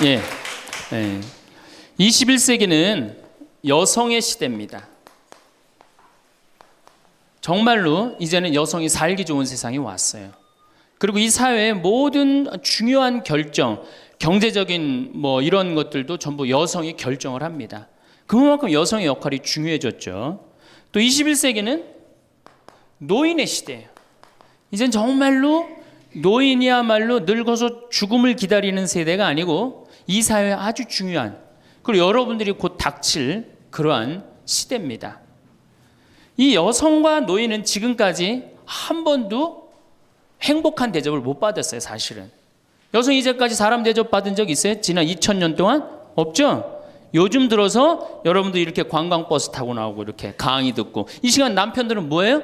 예. 예. 21세기는 여성의 시대입니다. 정말로 이제는 여성이 살기 좋은 세상이 왔어요. 그리고 이 사회의 모든 중요한 결정, 경제적인 뭐 이런 것들도 전부 여성이 결정을 합니다. 그만큼 여성의 역할이 중요해졌죠. 또 21세기는 노인의 시대예요. 이젠 정말로 노인이야말로 늙어서 죽음을 기다리는 세대가 아니고 이 사회에 아주 중요한, 그리고 여러분들이 곧 닥칠 그러한 시대입니다. 이 여성과 노인은 지금까지 한 번도 행복한 대접을 못 받았어요. 사실은 여성 이제까지 사람 대접 받은 적 있어요? 지난 2000년 동안? 없죠? 요즘 들어서 여러분들 이렇게 관광버스 타고 나오고 이렇게 강의 듣고, 이 시간 남편들은 뭐예요?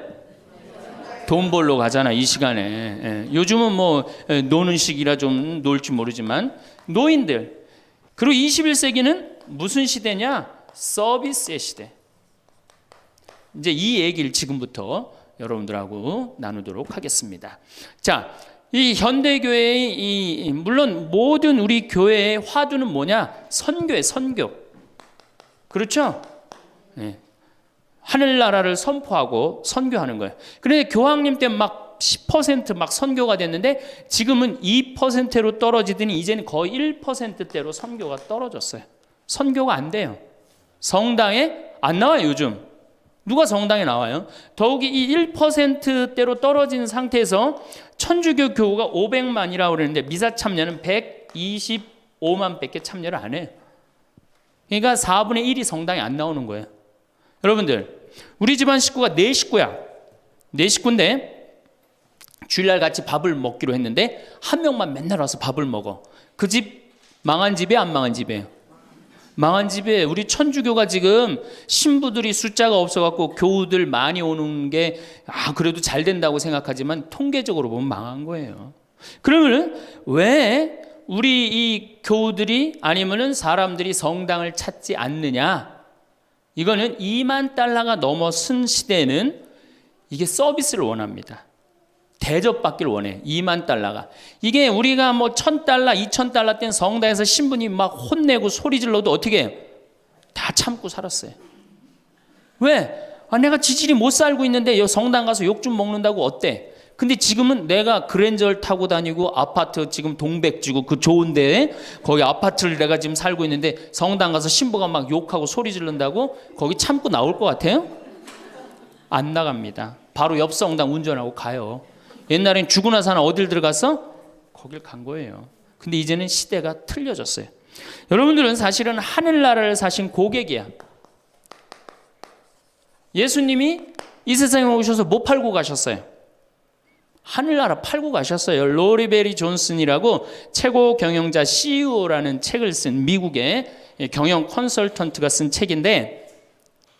돈 벌러 가잖아 이 시간에. 예. 요즘은 뭐 노는 시기라 좀 놀지 모르지만 노인들. 그리고 21세기는 무슨 시대냐? 서비스의 시대. 이제 이 얘기를 지금부터 여러분들하고 나누도록 하겠습니다. 자, 이 현대교회의 물론 모든 우리 교회의 화두는 뭐냐? 선교예요. 선교. 그렇죠? 네. 하늘나라를 선포하고 선교하는 거예요. 그런데 교황님 때 막 10% 막 선교가 됐는데 지금은 2%로 떨어지더니 이제는 거의 1%대로 선교가 떨어졌어요. 선교가 안 돼요. 성당에 안 나와요. 요즘 누가 성당에 나와요? 더욱이 이 1%대로 떨어진 상태에서 천주교 교우가 500만이라고 그러는데 미사 참여는 125만 밖에 참여를 안 해요. 그러니까 4분의 1이 성당에 안 나오는 거예요. 여러분들, 우리 집안 식구가 4식구야. 4식구인데 주일날 같이 밥을 먹기로 했는데 한 명만 맨날 와서 밥을 먹어. 그 집 망한 집이에요? 안 망한 집이에요? 망한 집에 우리 천주교가 지금 신부들이 숫자가 없어갖고 교우들 많이 오는 게 그래도 잘 된다고 생각하지만 통계적으로 보면 망한 거예요. 그러면 왜 우리 이 교우들이 아니면은 사람들이 성당을 찾지 않느냐? 이거는 2만 달러가 넘어선 시대에는 이게 서비스를 원합니다. 대접받기를 원해. 2만 달러가. 이게 우리가 뭐 1000달러, 2000달러 땐 성당에서 신부님 막 혼내고 소리 질러도 어떻게 해요? 다 참고 살았어요. 왜? 내가 지질이 못 살고 있는데 여기 성당 가서 욕 좀 먹는다고 어때? 근데 지금은 내가 그랜저를 타고 다니고 아파트 지금 동백지구 그 좋은 데에 거기 아파트를 내가 지금 살고 있는데 성당 가서 신부가 막 욕하고 소리 지른다고 거기 참고 나올 것 같아요? 안 나갑니다. 바로 옆 성당 운전하고 가요. 옛날엔 죽고 나서 하나 어딜 들어갔어? 거길 간 거예요. 근데 이제는 시대가 틀려졌어요. 여러분들은 사실은 하늘나라를 사신 고객이야. 예수님이 이 세상에 오셔서 뭐 팔고 가셨어요? 하늘나라 팔고 가셨어요. 로리베리 존슨이라고 최고 경영자 CEO라는 책을 쓴 미국의 경영 컨설턴트가 쓴 책인데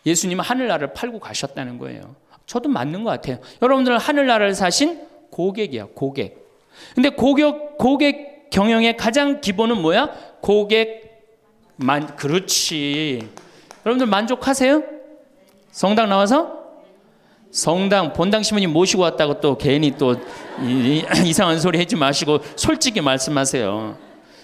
예수님은 하늘나라를 팔고 가셨다는 거예요. 저도 맞는 것 같아요. 여러분들은 하늘나라를 사신 고객이야, 고객. 근데 고객 경영의 가장 기본은 뭐야? 그렇지. 여러분들 만족하세요? 성당 나와서? 성당 본당 신부님 모시고 왔다고 또 괜히 또 이상한 소리 하지 마시고 솔직히 말씀하세요.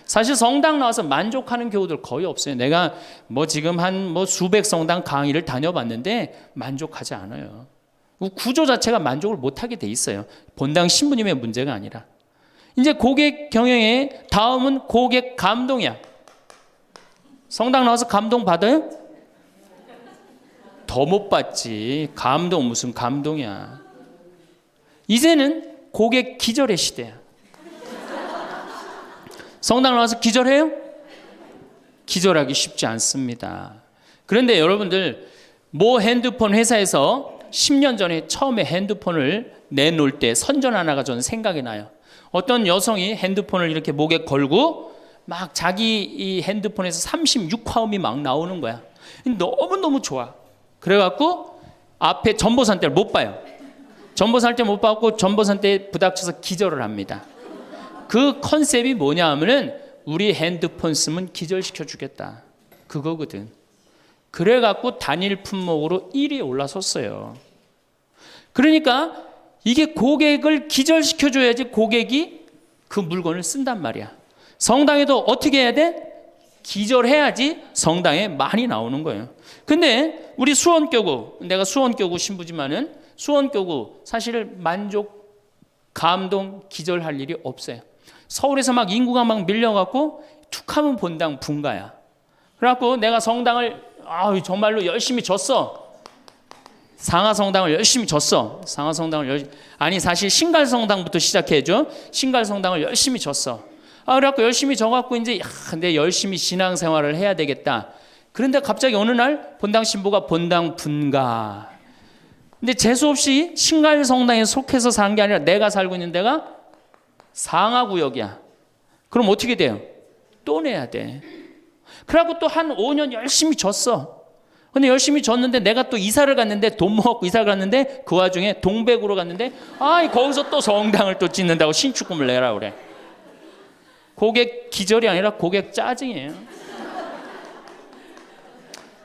사실 성당 나와서 만족하는 교우들 거의 없어요. 내가 뭐 지금 한 수백 성당 강의를 다녀봤는데 만족하지 않아요. 구조 자체가 만족을 못하게 돼 있어요. 본당 신부님의 문제가 아니라. 이제 고객 경영의 다음은 고객 감동이야. 성당 나와서 감동 받아요? 더 못 받지. 감동 무슨 감동이야. 이제는 고객 기절의 시대야. 성당 나와서 기절해요? 기절하기 쉽지 않습니다. 그런데 여러분들 모 핸드폰 회사에서 10년 전에 처음에 핸드폰을 내놓을 때 선전 하나가 저는 생각이 나요. 어떤 여성이 핸드폰을 이렇게 목에 걸고 막 자기 이 핸드폰에서 36화음이 막 나오는 거야. 너무너무 좋아. 그래갖고 앞에 전보산대를 못 봐요. 전보산대 못 받고 전보산대에 부닥쳐서 기절을 합니다. 그 컨셉이 뭐냐 하면은 우리 핸드폰 쓰면 기절시켜 주겠다. 그거거든. 그래갖고 단일 품목으로 1위에 올라섰어요. 그러니까 이게 고객을 기절시켜줘야지 고객이 그 물건을 쓴단 말이야. 성당에도 어떻게 해야 돼? 기절해야지 성당에 많이 나오는 거예요. 근데 우리 수원교구, 내가 수원교구 신부지만은 수원교구 사실 만족, 감동, 기절할 일이 없어요. 서울에서 막 인구가 막 밀려갖고 툭하면 본당 분가야. 그래갖고 내가 성당을 정말로 열심히 줬어. 상하성당을 열심히 줬어. 아니 사실 신갈성당부터 시작해줘. 신갈성당을 열심히 줬어. 그래갖고 열심히 져갖고 이제 근데 열심히 신앙생활을 해야 되겠다. 그런데 갑자기 어느 날 본당 신부가 본당 분가. 근데 재수없이 신갈성당에 속해서 사는 게 아니라 내가 살고 있는 데가 상하구역이야. 그럼 어떻게 돼요? 또 내야 돼. 그래갖고 또 한 5년 열심히 졌어. 근데 열심히 졌는데 내가 또 이사를 갔는데 돈 모았고 이사를 갔는데 그 와중에 동백으로 갔는데 거기서 또 성당을 또 짓는다고 신축금을 내라 그래. 고객 기절이 아니라 고객 짜증이에요.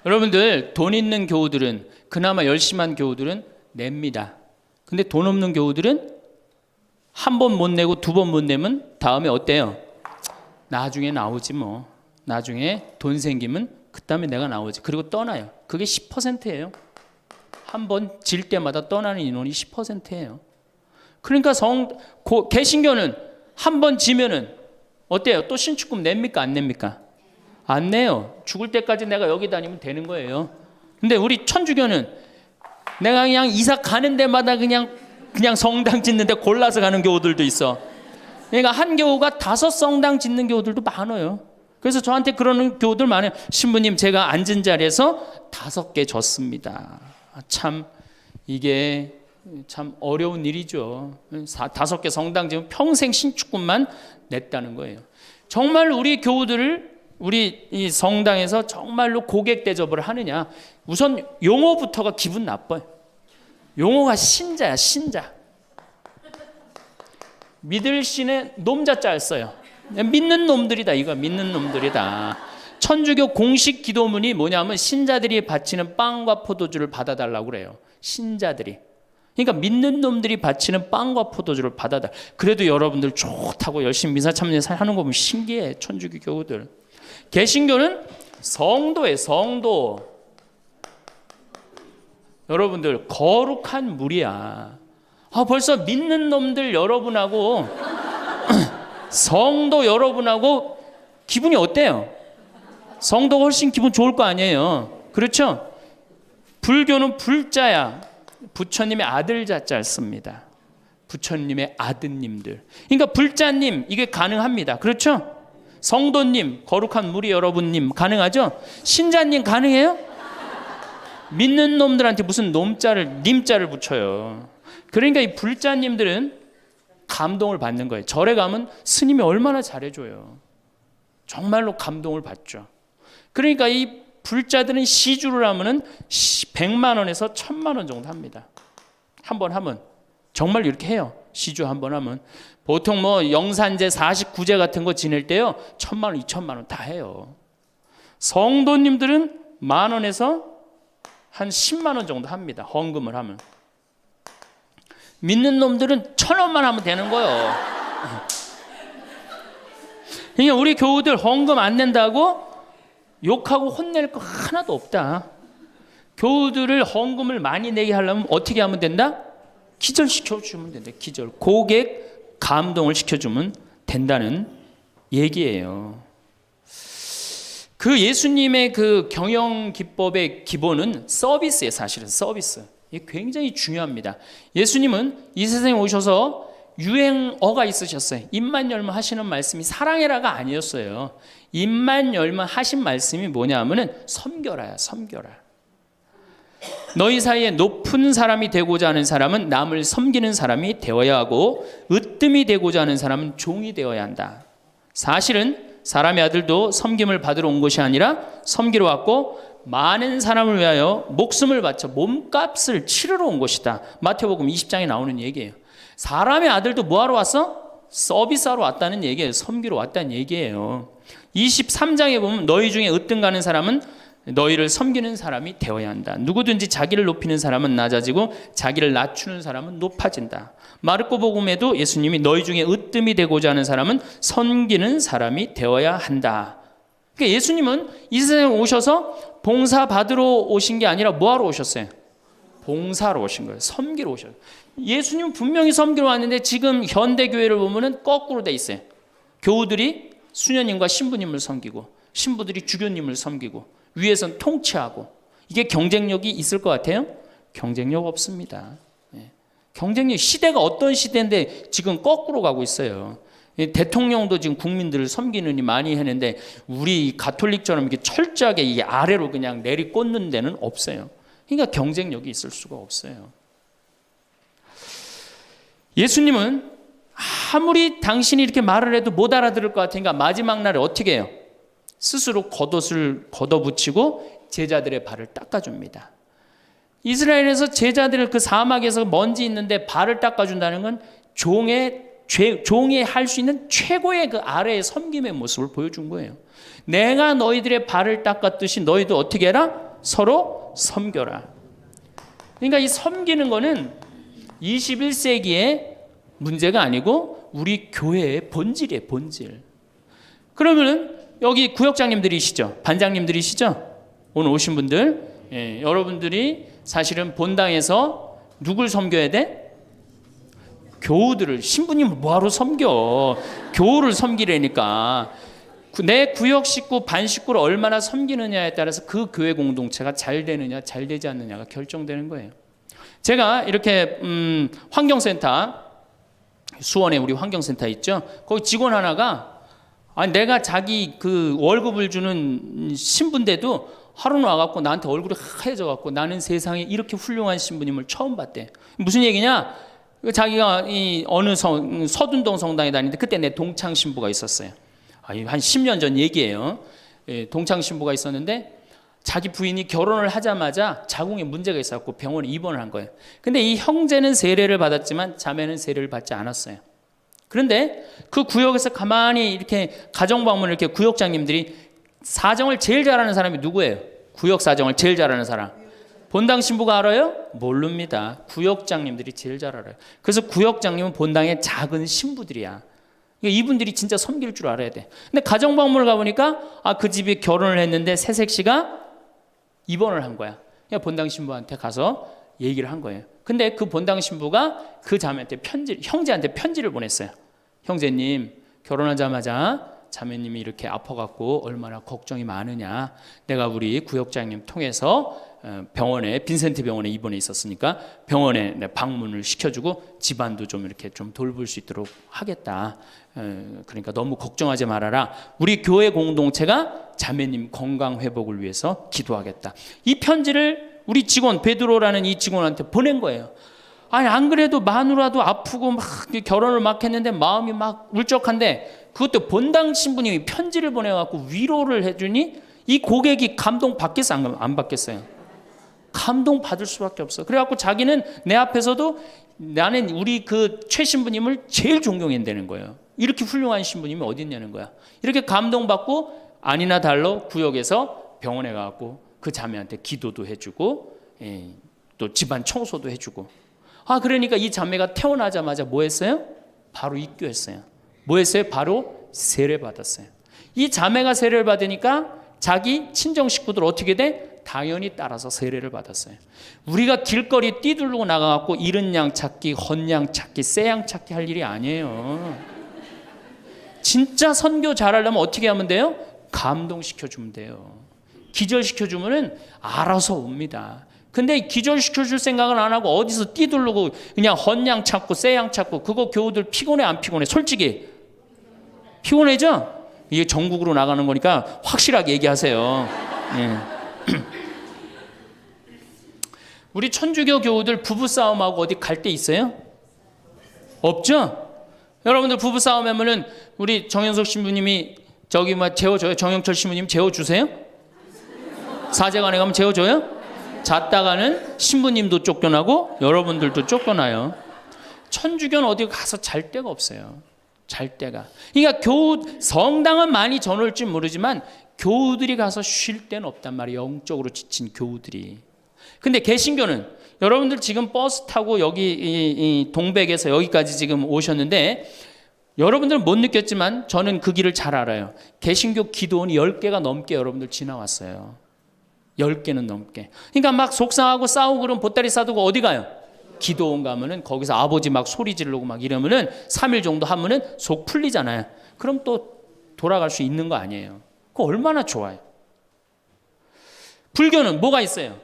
여러분들 돈 있는 교우들은 그나마 열심한 교우들은 냅니다. 근데 돈 없는 교우들은 한 번 못 내고 두 번 못 내면 다음에 어때요? 나중에 나오지 뭐. 나중에 돈 생기면 그다음에 내가 나오지. 그리고 떠나요. 그게 10%예요. 한 번 질 때마다 떠나는 인원이 10%예요. 그러니까 개신교는 한 번 지면은 어때요? 또 신축금 냅니까? 안 냅니까? 안 내요. 죽을 때까지 내가 여기 다니면 되는 거예요. 근데 우리 천주교는 내가 그냥 이사 가는 데마다 그냥 성당 짓는데 골라서 가는 교우들도 있어. 그러니까 한 교우가 5 성당 짓는 교우들도 많아요. 그래서 저한테 그러는 교우들 많아요. 신부님 제가 앉은 자리에서 5개 졌습니다. 참 이게 참 어려운 일이죠. 5개 성당 지금 평생 신축금만 냈다는 거예요. 정말 우리 교우들을 우리 이 성당에서 정말로 고객 대접을 하느냐. 우선 용어부터가 기분 나빠요. 용어가 신자야, 신자. 믿을 신의 놈자자 써요. 믿는 놈들이다. 이거 믿는 놈들이다. 천주교 공식 기도문이 뭐냐면 신자들이 바치는 빵과 포도주를 받아달라고 그래요. 신자들이. 그러니까 믿는 놈들이 바치는 빵과 포도주를 받아달라. 그래도 여러분들 좋다고 열심히 미사 참여하는 거 보면 신기해. 천주교 교우들. 개신교는 성도예요. 성도. 여러분들 거룩한 물이야. 벌써 믿는 놈들 여러분하고 성도 여러분하고 기분이 어때요? 성도가 훨씬 기분 좋을 거 아니에요. 그렇죠? 불교는 불자야. 부처님의 아들 자자를 씁니다. 부처님의 아드님들. 그러니까 불자님 이게 가능합니다. 그렇죠? 성도님, 거룩한 무리 여러분님 가능하죠? 신자님 가능해요? 믿는 놈들한테 무슨 놈자를 님자를 붙여요. 그러니까 이 불자님들은 감동을 받는 거예요. 절에 가면 스님이 얼마나 잘해줘요. 정말로 감동을 받죠. 그러니까 이 불자들은 시주를 하면은 100만 원에서 1000만 원 정도 합니다. 한 번 하면 정말 이렇게 해요. 시주 한 번 하면 보통 뭐 영산제 49제 같은 거 지낼 때요 1000만 원, 2000만 원 다 해요. 성도님들은 10,000원에서 한 10만 원 정도 합니다. 헌금을 하면. 믿는 놈들은 1,000원만 하면 되는 거예요. 그러니까 우리 교우들 헌금 안 낸다고 욕하고 혼낼 거 하나도 없다. 교우들을 헌금을 많이 내게 하려면 어떻게 하면 된다? 기절시켜주면 된다. 기절. 고객 감동을 시켜주면 된다는 얘기예요. 그 예수님의 그 경영 기법의 기본은 서비스예요. 사실은 서비스. 이게 굉장히 중요합니다. 예수님은 이 세상에 오셔서 유행어가 있으셨어요. 입만 열면 하시는 말씀이 사랑해라가 아니었어요. 입만 열면 하신 말씀이 뭐냐 하면은 섬겨라야, 섬겨라. 너희 사이에 높은 사람이 되고자 하는 사람은 남을 섬기는 사람이 되어야 하고 으뜸이 되고자 하는 사람은 종이 되어야 한다. 사실은 사람의 아들도 섬김을 받으러 온 것이 아니라 섬기러 왔고 많은 사람을 위하여 목숨을 바쳐 몸값을 치르러 온 것이다. 마태복음 20장에 나오는 얘기예요. 사람의 아들도 뭐하러 왔어? 서비스하러 왔다는 얘기예요. 섬기러 왔다는 얘기예요. 23장에 보면 너희 중에 으뜸 가는 사람은 너희를 섬기는 사람이 되어야 한다. 누구든지 자기를 높이는 사람은 낮아지고 자기를 낮추는 사람은 높아진다. 마르코 복음에도 예수님이 너희 중에 으뜸이 되고자 하는 사람은 섬기는 사람이 되어야 한다. 그러니까 예수님은 이 세상에 오셔서 봉사 받으러 오신 게 아니라 뭐 하러 오셨어요? 봉사로 오신 거예요. 섬기러 오셨어요. 예수님은 분명히 섬기러 왔는데 지금 현대교회를 보면은 거꾸로 돼 있어요. 교우들이 수녀님과 신부님을 섬기고 신부들이 주교님을 섬기고 위에선 통치하고, 이게 경쟁력이 있을 것 같아요? 경쟁력 없습니다. 경쟁력, 시대가 어떤 시대인데 지금 거꾸로 가고 있어요. 대통령도 지금 국민들을 섬기느니 많이 했는데 우리 가톨릭처럼 이렇게 철저하게 이 아래로 그냥 내리꽂는 데는 없어요. 그러니까 경쟁력이 있을 수가 없어요. 예수님은 아무리 당신이 이렇게 말을 해도 못 알아들을 것 같으니까 마지막 날에 어떻게 해요? 스스로 겉옷을 걷어붙이고 제자들의 발을 닦아줍니다. 이스라엘에서 제자들을 그 사막에서 먼지 있는데 발을 닦아준다는 건 종이 할 수 있는 최고의 그 아래의 섬김의 모습을 보여준 거예요. 내가 너희들의 발을 닦았듯이 너희도 어떻게 해라? 서로 섬겨라. 그러니까 이 섬기는 거는 21세기의 문제가 아니고 우리 교회의 본질이에요, 본질. 그러면은 여기 구역장님들이시죠? 반장님들이시죠? 오늘 오신 분들, 여러분들이 사실은 본당에서 누굴 섬겨야 돼? 교우들을, 신부님을 뭐하러 섬겨? 교우를 섬기라니까. 내 구역 식구, 반 식구를 얼마나 섬기느냐에 따라서 그 교회 공동체가 잘 되느냐, 잘 되지 않느냐가 결정되는 거예요. 제가 이렇게 환경센터, 수원에 우리 환경센터 있죠? 거기 직원 하나가 내가 자기 그 월급을 주는 신부인데도 하루는 와갖고 나한테 얼굴이 하얘져갖고 나는 세상에 이렇게 훌륭한 신부님을 처음 봤대. 무슨 얘기냐? 자기가 이 어느 서둔동 성당에 다니는데 그때 내 동창 신부가 있었어요. 한 10년 전 얘기예요. 동창 신부가 있었는데 자기 부인이 결혼을 하자마자 자궁에 문제가 있어갖고 병원에 입원을 한 거예요. 근데 이 형제는 세례를 받았지만 자매는 세례를 받지 않았어요. 그런데 그 구역에서 가만히 이렇게 가정방문을 이렇게 구역장님들이 사정을 제일 잘하는 사람이 누구예요? 구역 사정을 제일 잘하는 사람. 본당 신부가 알아요? 모릅니다. 구역장님들이 제일 잘 알아요. 그래서 구역장님은 본당의 작은 신부들이야. 그러니까 이분들이 진짜 섬길 줄 알아야 돼. 근데 가정방문을 가보니까 그 집이 결혼을 했는데 새색시가 입원을 한 거야. 그러니까 본당 신부한테 가서 얘기를 한 거예요. 근데 그 본당 신부가 그 자매한테 형제한테 편지를 보냈어요. 형제님, 결혼하자마자 자매님이 이렇게 아파갖고 얼마나 걱정이 많으냐. 내가 우리 구역장님 통해서 병원에, 빈센트 병원에 입원해 있었으니까 병원에 방문을 시켜주고 집안도 좀 이렇게 좀 돌볼 수 있도록 하겠다. 그러니까 너무 걱정하지 말아라. 우리 교회 공동체가 자매님 건강 회복을 위해서 기도하겠다. 이 편지를 우리 직원 베드로라는 이 직원한테 보낸 거예요. 아니 안 그래도 마누라도 아프고 막 결혼을 막 했는데 마음이 막 울적한데 그것도 본당 신부님이 편지를 보내갖고 위로를 해주니 이 고객이 감동 받겠어 안 받겠어요? 감동 받을 수밖에 없어. 그래갖고 자기는 내 앞에서도 나는 우리 그 최 신부님을 제일 존경한다는 거예요. 이렇게 훌륭한 신부님이 어디 있냐는 거야. 이렇게 감동받고 아니나 달러 구역에서 병원에 가갖고 그 자매한테 기도도 해주고 또 집안 청소도 해주고. 그러니까 이 자매가 태어나자마자 뭐 했어요? 바로 입교했어요. 뭐 했어요? 바로 세례 받았어요. 이 자매가 세례를 받으니까 자기 친정 식구들 어떻게 돼? 당연히 따라서 세례를 받았어요. 우리가 길거리 뛰들고 나가갖고 잃은 양 찾기, 헌 양 찾기, 새 양 찾기 할 일이 아니에요. 진짜 선교 잘하려면 어떻게 하면 돼요? 감동시켜주면 돼요. 기절시켜주면은 알아서 옵니다. 근데 기절시켜줄 생각은 안 하고 어디서 뛰들르고 그냥 헌양 찾고 새 양 찾고 그거 교우들 피곤해 안 피곤해? 솔직히 피곤해죠? 이게 전국으로 나가는 거니까 확실하게 얘기하세요. 우리 천주교 교우들 부부싸움하고 어디 갈 데 있어요? 없죠? 여러분들 부부싸움 하면은 우리 정현석 신부님이 저기 재워줘요? 정영철 신부님 재워주세요? 사제관에 가면 재워줘요? 잤다가는 신부님도 쫓겨나고 여러분들도 쫓겨나요. 천주교는 어디 가서 잘 데가 없어요. 잘 데가. 그러니까 성당은 많이 전올지 모르지만 교우들이 가서 쉴 데는 없단 말이에요. 영적으로 지친 교우들이. 근데 개신교는 여러분들 지금 버스 타고 여기 이 동백에서 여기까지 지금 오셨는데 여러분들은 못 느꼈지만 저는 그 길을 잘 알아요. 개신교 기도원이 10개가 넘게 여러분들 지나왔어요. 10개는 넘게. 그러니까 막 속상하고 싸우고 그러면 보따리 싸두고 어디 가요? 기도원 가면은 거기서 아버지 막 소리 지르고 막 이러면은 3일 정도 하면은 속 풀리잖아요. 그럼 또 돌아갈 수 있는 거 아니에요. 그거 얼마나 좋아요. 불교는 뭐가 있어요?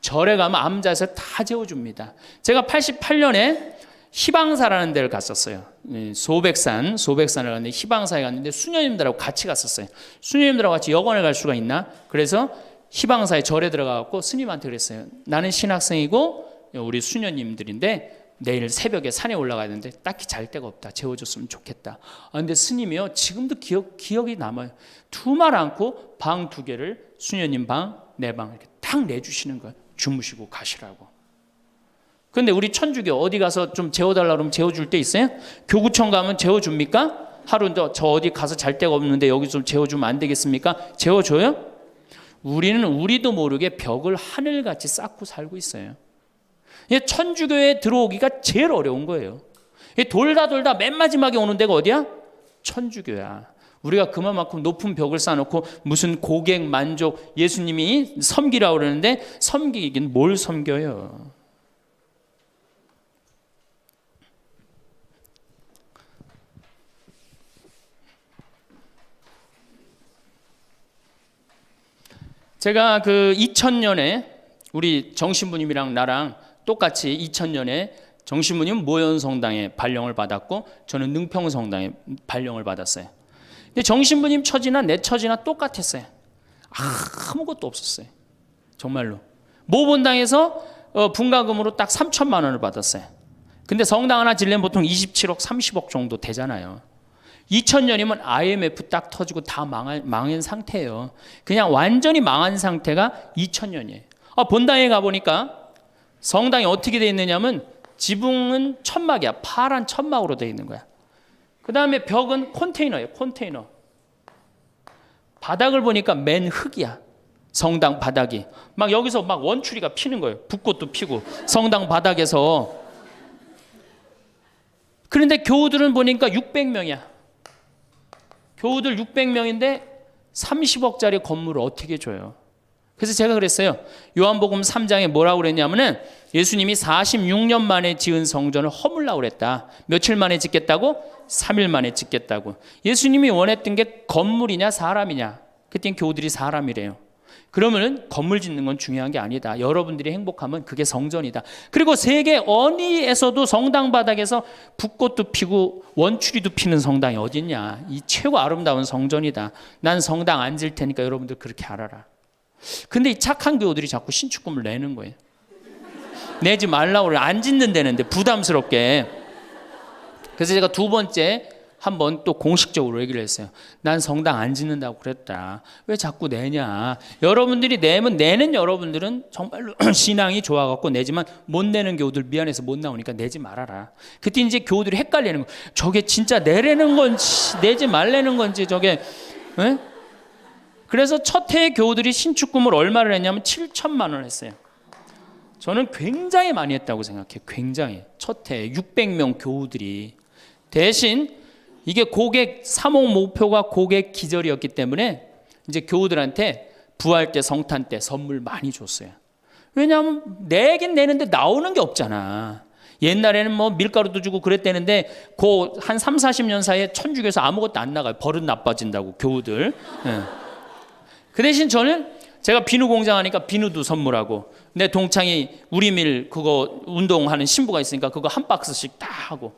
절에 가면 암자에서 다 재워줍니다. 제가 88년에 희방사라는 데를 갔었어요. 소백산을 갔는데 희방사에 갔는데 수녀님들하고 같이 갔었어요. 수녀님들하고 같이 여관을 갈 수가 있나? 그래서 희방사에 절에 들어가갖고 스님한테 그랬어요. 나는 신학생이고 우리 수녀님들인데 내일 새벽에 산에 올라가야 되는데 딱히 잘 데가 없다. 재워줬으면 좋겠다. 근데 스님이요 지금도 기억이 남아요. 두말 않고 방 2개를 수녀님 방, 내 방 이렇게 딱 내주시는 거예요. 주무시고 가시라고. 근데 우리 천주교 어디 가서 좀 재워달라고 그러면 재워줄 때 있어요? 교구청 가면 재워줍니까? 하루 저 어디 가서 잘 데가 없는데 여기 좀 재워주면 안 되겠습니까? 재워줘요? 우리는 우리도 모르게 벽을 하늘같이 쌓고 살고 있어요. 천주교에 들어오기가 제일 어려운 거예요. 돌다 맨 마지막에 오는 데가 어디야? 천주교야. 우리가 그만큼 높은 벽을 쌓아놓고 무슨 고객 만족 예수님이 섬기라고 그러는데 섬기긴 뭘 섬겨요? 제가 그 2000년에 우리 정신부님이랑 나랑 똑같이 2000년에 정신부님 모현성당에 발령을 받았고 저는 능평성당에 발령을 받았어요. 근데 정신부님 처지나 내 처지나 똑같았어요. 아무것도 없었어요. 정말로. 모본당에서 분가금으로 딱 3천만 원을 받았어요. 근데 성당 하나 지려면 보통 27억, 30억 정도 되잖아요. 2000년이면 IMF 딱 터지고 다 망한 상태예요. 그냥 완전히 망한 상태가 2000년이에요. 본당에 가보니까 성당이 어떻게 되어 있느냐면 지붕은 천막이야. 파란 천막으로 되어 있는 거야. 그 다음에 벽은 컨테이너예요. 컨테이너. 바닥을 보니까 맨 흙이야. 성당 바닥이. 막 여기서 막 원추리가 피는 거예요. 붓꽃도 피고 성당 바닥에서. 그런데 교우들은 보니까 600명이야. 교우들 600명인데 30억짜리 건물을 어떻게 줘요? 그래서 제가 그랬어요. 요한복음 3장에 뭐라고 그랬냐면은 예수님이 46년 만에 지은 성전을 허물라고 그랬다. 며칠 만에 짓겠다고? 3일 만에 짓겠다고. 예수님이 원했던 게 건물이냐 사람이냐? 그땐 교우들이 사람이래요. 그러면은 건물 짓는 건 중요한 게 아니다. 여러분들이 행복하면 그게 성전이다. 그리고 세계 어디에서도 성당 바닥에서 붓꽃도 피고 원추리도 피는 성당이 어딨냐. 이 최고 아름다운 성전이다. 난 성당 안 질 테니까 여러분들 그렇게 알아라. 근데 이 착한 교우들이 자꾸 신축금을 내는 거예요. 내지 말라고 그래. 안 짓는다는데 부담스럽게. 그래서 제가 2번째 한번 또 공식적으로 얘기를 했어요. 난 성당 안 짓는다고 그랬다. 왜 자꾸 내냐. 여러분들이 내는 여러분들은 정말로 신앙이 좋아갖고 내지만 못 내는 교우들 미안해서 못 나오니까 내지 말아라. 그때 이제 교우들이 헷갈리는 거예요. 저게 진짜 내라는 건지 내지 말라는 건지 저게. 에? 그래서 첫 해에 교우들이 신축금을 얼마를 했냐면 7천만 원 했어요. 저는 굉장히 많이 했다고 생각해요. 굉장히. 첫 해에 600명 교우들이. 대신 이게 고객 3억 목표가 고객 기절이었기 때문에 이제 교우들한테 부활 때 성탄 때 선물 많이 줬어요. 왜냐하면 내긴 내는데 나오는 게 없잖아. 옛날에는 뭐 밀가루도 주고 그랬대는데 그 한 3, 40년 사이에 천주교에서 아무것도 안 나가요. 버릇 나빠진다고 교우들. 네. 그 대신 저는 제가 비누 공장 하니까 비누도 선물하고 내 동창이 우리밀 그거 운동하는 신부가 있으니까 그거 한 박스씩 다 하고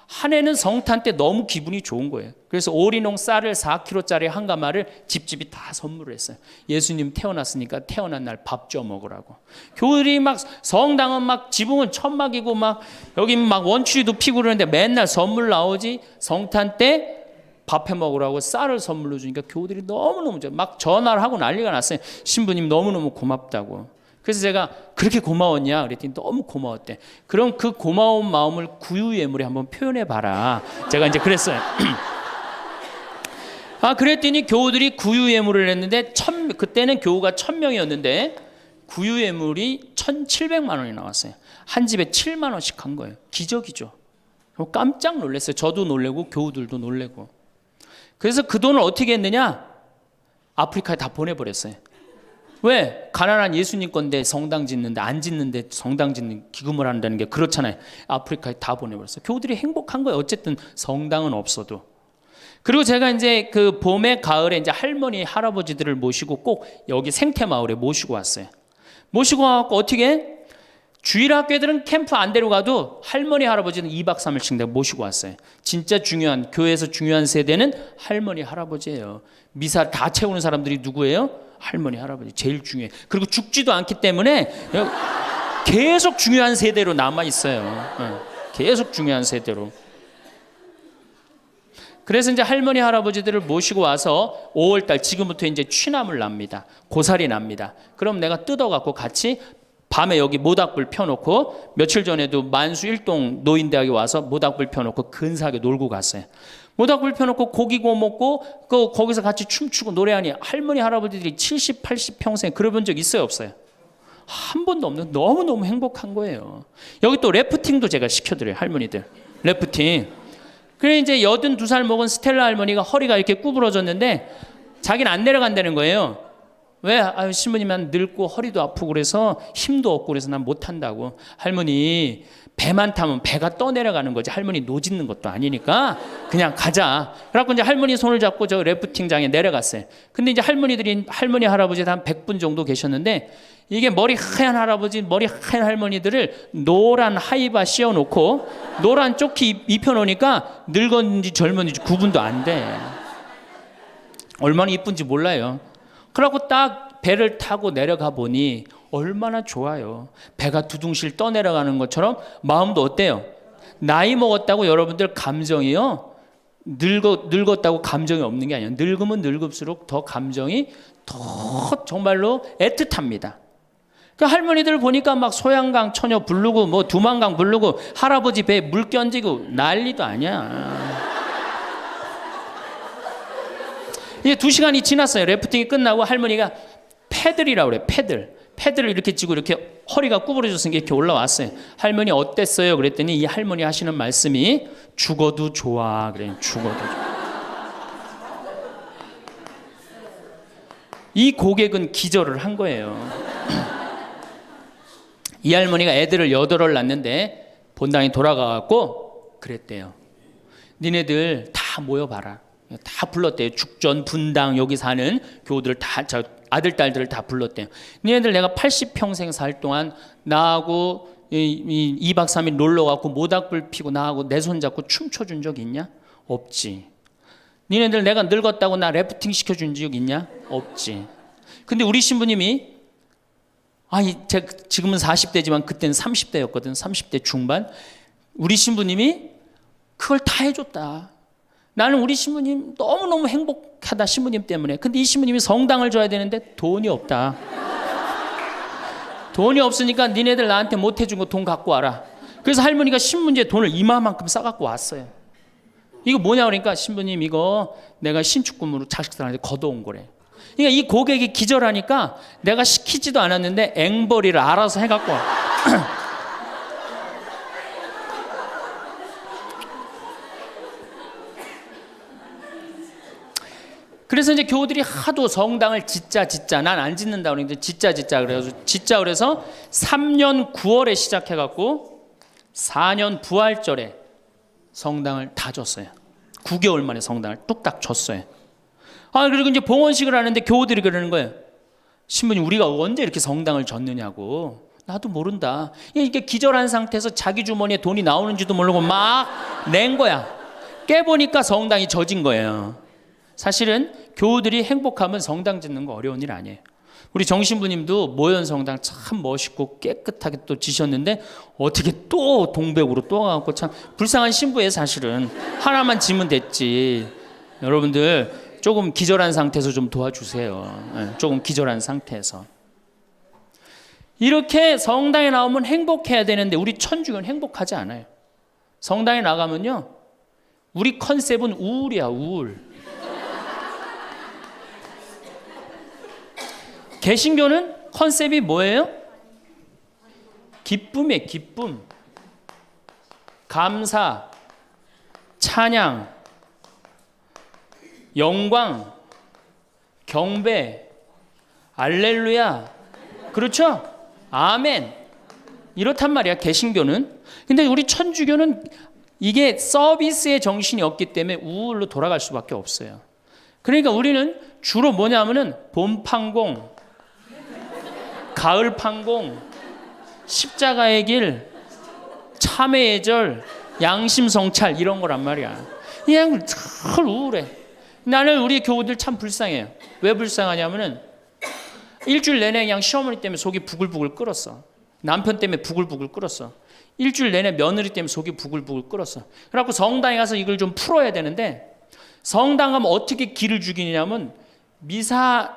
한 해는 성탄 때 너무 기분이 좋은 거예요. 그래서 오리농 쌀을 4kg짜리 한 가마를 집집이 다 선물을 했어요. 예수님 태어났으니까 태어난 날 밥 줘 먹으라고. 교우들이 막 성당은 막 지붕은 천막이고 막 여기 막 원추리도 피고 그러는데 맨날 선물 나오지. 성탄 때 밥 해 먹으라고 쌀을 선물로 주니까 교우들이 너무너무 막 전화를 하고 난리가 났어요. 신부님 너무너무 고맙다고. 그래서 제가 그렇게 고마웠냐 그랬더니 너무 고마웠대. 그럼 그 고마운 마음을 구유예물에 한번 표현해 봐라. 제가 이제 그랬어요. 그랬더니 교우들이 구유예물을 했는데 그때는 교우가 1,000명이었는데 구유예물이 1,700만 원이 나왔어요. 한 집에 7만 원씩 한 거예요. 기적이죠. 깜짝 놀랐어요. 저도 놀래고 교우들도 놀래고. 그래서 그 돈을 어떻게 했느냐? 아프리카에 다 보내버렸어요. 왜? 가난한 예수님 건데 성당 짓는데, 안 짓는데 성당 짓는 기금을 한다는 게 그렇잖아요. 아프리카에 다 보내버렸어요. 교우들이 행복한 거예요. 어쨌든 성당은 없어도. 그리고 제가 이제 그 봄에 가을에 이제 할머니 할아버지들을 모시고 꼭 여기 생태마을에 모시고 왔어요. 모시고 와갖고 어떻게? 주일학교들은 캠프 안 데려가도 할머니 할아버지는 2박 3일씩 내가 모시고 왔어요. 진짜 중요한, 교회에서 중요한 세대는 할머니 할아버지예요. 미사 다 채우는 사람들이 누구예요? 할머니 할아버지. 제일 중요해. 그리고 죽지도 않기 때문에 계속 중요한 세대로 남아 있어요. 계속 중요한 세대로. 그래서 이제 할머니 할아버지들을 모시고 와서 5월달 지금부터 이제 취나물 납니다. 고사리 납니다. 그럼 내가 뜯어갖고 같이 밤에 여기 모닥불 펴놓고, 며칠 전에도 만수 일동 노인대학에 와서 모닥불 펴놓고 근사하게 놀고 갔어요. 모닥불 펴놓고 고기 구워 먹고 거기서 같이 춤추고 노래하니 할머니 할아버지들이 70, 80 평생 그래본 적 있어요, 없어요? 한 번도 없는, 너무너무 행복한 거예요. 여기 또 래프팅도 제가 시켜드려요, 할머니들. 래프팅. 그래 이제 82살 먹은 스텔라 할머니가 허리가 이렇게 구부러졌는데 자기는 안 내려간다는 거예요. 왜? 신부님은 늙고 허리도 아프고 그래서 힘도 없고 그래서 난 못한다고. 할머니, 배만 타면 배가 떠내려가는 거지. 할머니 노짓는 것도 아니니까 그냥 가자. 그래갖고 이제 할머니 손을 잡고 저 래프팅장에 내려갔어요. 근데 이제 할머니 할아버지 한 100분 정도 계셨는데, 이게 머리 하얀 할아버지, 머리 하얀 할머니들을 노란 하이바 씌워놓고 노란 조끼 입혀놓으니까 늙었는지 젊었는지 구분도 안 돼. 얼마나 이쁜지 몰라요. 그러고 딱 배를 타고 내려가 보니 얼마나 좋아요. 배가 두둥실 떠내려가는 것처럼 마음도 어때요? 나이 먹었다고 여러분들 감정이요, 늙었다고 감정이 없는 게 아니에요. 늙으면 늙을수록 더 감정이 더 정말로 애틋합니다. 그 할머니들 보니까 막 소양강 처녀 부르고 뭐 두만강 부르고 할아버지 배에 물 끼얹고 난리도 아니야. 이제 2시간이 지났어요. 래프팅이 끝나고 할머니가 패들이라고 그래요. 패들을 이렇게 쥐고 이렇게 허리가 구부러졌으니까 이렇게 올라왔어요. 할머니 어땠어요? 그랬더니 이 할머니 하시는 말씀이 죽어도 좋아. 그래요. 죽어도 좋아. 이 고객은 기절을 한 거예요. 이 할머니가 애들을 8을 낳는데 본당에 돌아가갖고 그랬대요. 니네들 다 모여봐라. 다 불렀대요. 죽전, 분당, 여기 사는 교우들 다, 아들, 딸들을 다 불렀대요. 니네들 내가 80평생 살 동안 나하고 2박 3일 놀러가고 모닥불 피고 나하고 내 손잡고 춤춰준 적 있냐? 없지. 니네들 내가 늙었다고 나 래프팅 시켜준 적 있냐? 없지. 근데 우리 신부님이 제가 지금은 40대지만 그때는 30대였거든. 30대 중반. 우리 신부님이 그걸 다 해줬다. 나는 우리 신부님 너무너무 행복하다, 신부님 때문에. 근데 이 신부님이 성당을 줘야 되는데 돈이 없다. 돈이 없으니까 니네들 나한테 못 해준 거 돈 갖고 와라. 그래서 할머니가 신문지에 돈을 이마만큼 싸갖고 왔어요. 이거 뭐냐 그러니까 신부님 이거 내가 신축금으로 자식들한테 걷어온 거래. 그러니까 이 고객이 기절하니까 내가 시키지도 않았는데 앵벌이를 알아서 해갖고 와. 그래서 이제 교우들이 하도 성당을 짓자 난 안 짓는다 그러는데 짓자 그래서 3년 9월에 시작해갖고 4년 부활절에 성당을 다 줬어요. 9개월 만에 성당을 뚝딱 줬어요. 그리고 이제 봉헌식을 하는데 교우들이 그러는 거예요. 신부님 우리가 언제 이렇게 성당을 줬느냐고. 나도 모른다. 이게 기절한 상태에서 자기 주머니에 돈이 나오는지도 모르고 막 낸 거야. 깨보니까 성당이 젖은 거예요. 사실은 교우들이 행복하면 성당 짓는 거 어려운 일 아니에요. 우리 정신부님도 모현 성당 참 멋있고 깨끗하게 또 지셨는데 어떻게 또 동백으로 또 가고 참 불쌍한 신부예요. 사실은 하나만 지면 됐지. 여러분들 조금 기절한 상태에서 좀 도와주세요. 조금 기절한 상태에서. 이렇게 성당에 나오면 행복해야 되는데 우리 천주교는 행복하지 않아요. 성당에 나가면요 우리 컨셉은 우울이야. 우울. 개신교는 컨셉이 뭐예요? 기쁨이에요. 기쁨, 감사, 찬양, 영광, 경배, 알렐루야. 그렇죠? 아멘. 이렇단 말이야, 개신교는. 근데 우리 천주교는 이게 서비스의 정신이 없기 때문에 우울로 돌아갈 수밖에 없어요. 그러니까 우리는 주로 뭐냐면은 봄 판공, 가을 판공, 십자가의 길, 참회의 절, 양심 성찰 이런 거란 말이야. 그냥 늘 우울해. 나는 우리 교우들 참 불쌍해요. 왜 불쌍하냐면은 일주일 내내 그냥 시어머니 때문에 속이 부글부글 끓었어. 남편 때문에 부글부글 끓었어. 일주일 내내 며느리 때문에 속이 부글부글 끓었어. 그래갖고 성당에 가서 이걸 좀 풀어야 되는데, 성당 가면 어떻게 기를 죽이냐면 미사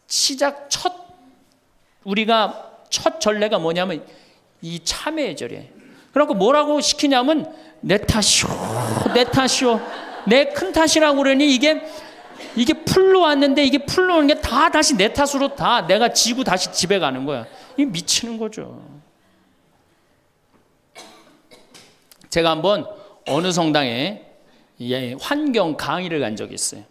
시작 우리가 첫 전례가 뭐냐면 이 참회의 절이에요. 그래갖고 뭐라고 시키냐면 내 탓이오, 내 탓이오, 내 큰 탓이라고 그러니 이게 풀로 왔는데 이게 풀로 오는 게 다 다시 내 탓으로 다 내가 지고 다시 집에 가는 거야. 이게 미치는 거죠. 제가 한번 어느 성당에 환경 강의를 간 적이 있어요.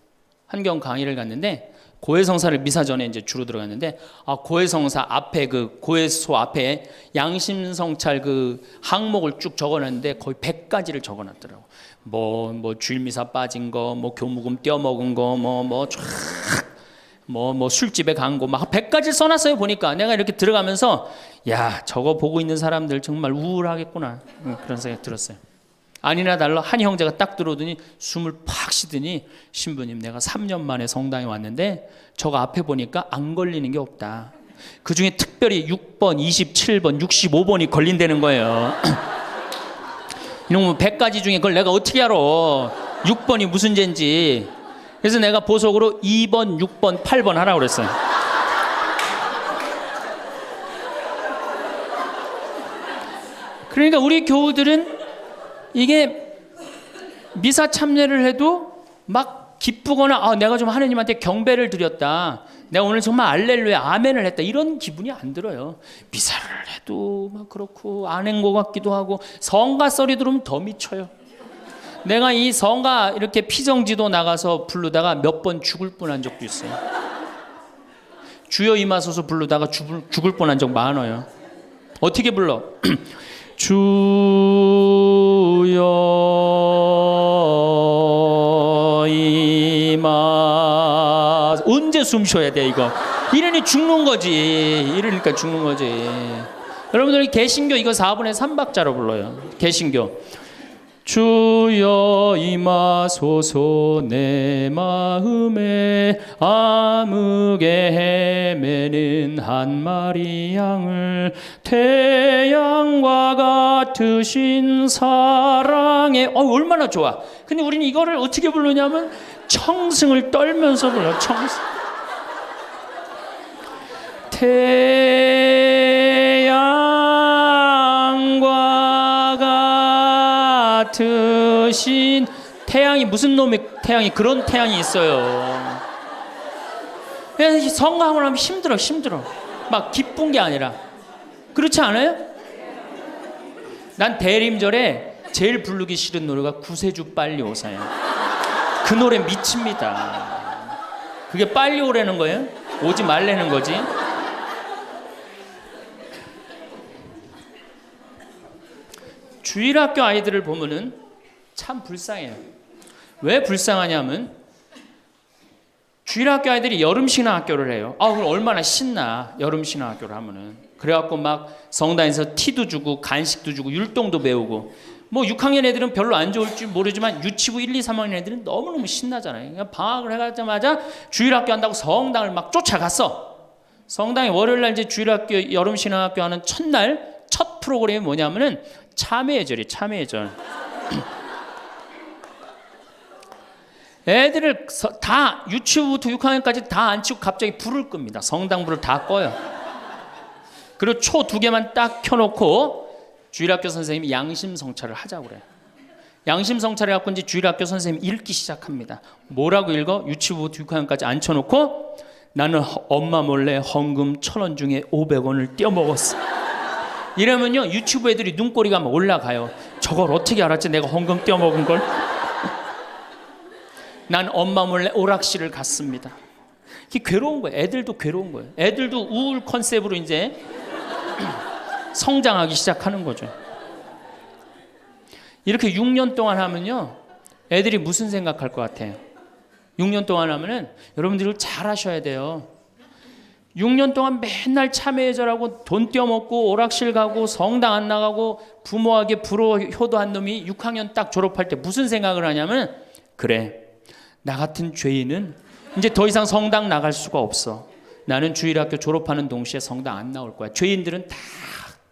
환경 강의를 갔는데 고해성사를 미사 전에 이제 주로 들어갔는데, 고해성사 앞에 그 고해소 앞에 양심성찰 그 항목을 쭉 적어놨는데 거의 100가지를 적어놨더라고. 뭐 주일미사 빠진 거, 뭐 교무금 떼어먹은 거, 뭐 술집에 간 거, 막 100가지 써놨어요. 보니까 내가 이렇게 들어가면서 야, 저거 보고 있는 사람들 정말 우울하겠구나, 그런 생각 들었어요. 아니나 달라 한 형제가 딱 들어오더니 숨을 팍 쉬더니, 신부님 내가 3년 만에 성당에 왔는데 저거 앞에 보니까 안 걸리는 게 없다. 그중에 특별히 6번, 27번, 65번이 걸린다는 거예요. 이놈 100가지 중에 그걸 내가 어떻게 알아, 6번이 무슨 죄인지. 그래서 내가 보석으로 2번, 6번, 8번 하라고 그랬어요. 그러니까 우리 교우들은 이게 미사 참여를 해도 막 기쁘거나 내가 좀 하느님한테 경배를 드렸다, 내가 오늘 정말 알렐루야 아멘을 했다, 이런 기분이 안 들어요. 미사를 해도 막 그렇고 안 한 것 같기도 하고, 성가 소리 들으면 더 미쳐요. 내가 이 성가 이렇게 피정지도 나가서 부르다가 몇 번 죽을 뻔한 적도 있어요. 주여 임하소서 부르다가 죽을 뻔한 적 많아요. 어떻게 불러? 주여 임하. 언제 숨 쉬어야 돼 이거? 이러니 죽는 거지. 이러니까 죽는 거지. 여러분들 개신교 이거 4분의 3박자로 불러요. 개신교. 주여 임하소서 내 마음에 암흑에 헤매는 한 마리 양을 태양과 같으신 사랑에. 얼마나 좋아. 근데 우리는 이거를 어떻게 부르냐면 청승을 떨면서 불러. 청승. 태양과 같으신. 태양이 무슨 놈의 태양이, 그런 태양이 있어요. 그래서 성가하고 나면 힘들어. 막 기쁜 게 아니라. 그렇지 않아요? 난 대림절에 제일 부르기 싫은 노래가 구세주 빨리 오사야. 그 노래 미칩니다. 그게 빨리 오라는 거예요? 오지 말라는 거지. 주일학교 아이들을 보면은 참 불쌍해요. 왜 불쌍하냐면 주일학교 아이들이 여름신앙학교를 해요. 그럼 얼마나 신나, 여름신앙학교를 하면은. 그래갖고 막 성당에서 티도 주고 간식도 주고 율동도 배우고. 뭐 6학년 애들은 별로 안 좋을지 모르지만 유치부 1, 2, 3학년 애들은 너무너무 신나잖아요. 그러니까 방학을 해가자마자 주일학교 한다고 성당을 막 쫓아갔어. 성당에 월요일날 이제 주일학교 여름신앙학교 하는 첫날 첫 프로그램이 뭐냐면은 참회의 절이에요. 참회의 절. 애들을 다 유치부부터 6학년까지 다 앉히고 갑자기 불을 끕니다. 성당불을 다 꺼요. 그리고 초 2개만 딱 켜놓고 주일학교 선생님이 양심성찰을 하자고 그래요. 양심성찰을 갖고 이제 주일학교 선생님이 읽기 시작합니다. 뭐라고 읽어? 유치부부터 6학년까지 앉혀놓고 나는 엄마 몰래 헌금 1,000원 중에 500원을 떼어먹었어. 이러면요 유튜브 애들이 눈꼬리가 막 올라가요. 저걸 어떻게 알았지? 내가 헌금 떼어먹은 걸. 난 엄마 몰래 오락실을 갔습니다. 이게 괴로운 거예요. 애들도 괴로운 거예요. 애들도 우울 컨셉으로 이제 성장하기 시작하는 거죠. 이렇게 6년 동안 하면요 애들이 무슨 생각할 것 같아요? 6년 동안 하면은 여러분들이 잘 하셔야 돼요. 6년 동안 맨날 참회절하고 돈 떼어먹고 오락실 가고 성당 안 나가고 부모에게 불호 효도한 놈이 6학년 딱 졸업할 때 무슨 생각을 하냐면, 그래 나 같은 죄인은 이제 더 이상 성당 나갈 수가 없어. 나는 주일학교 졸업하는 동시에 성당 안 나올 거야. 죄인들은 다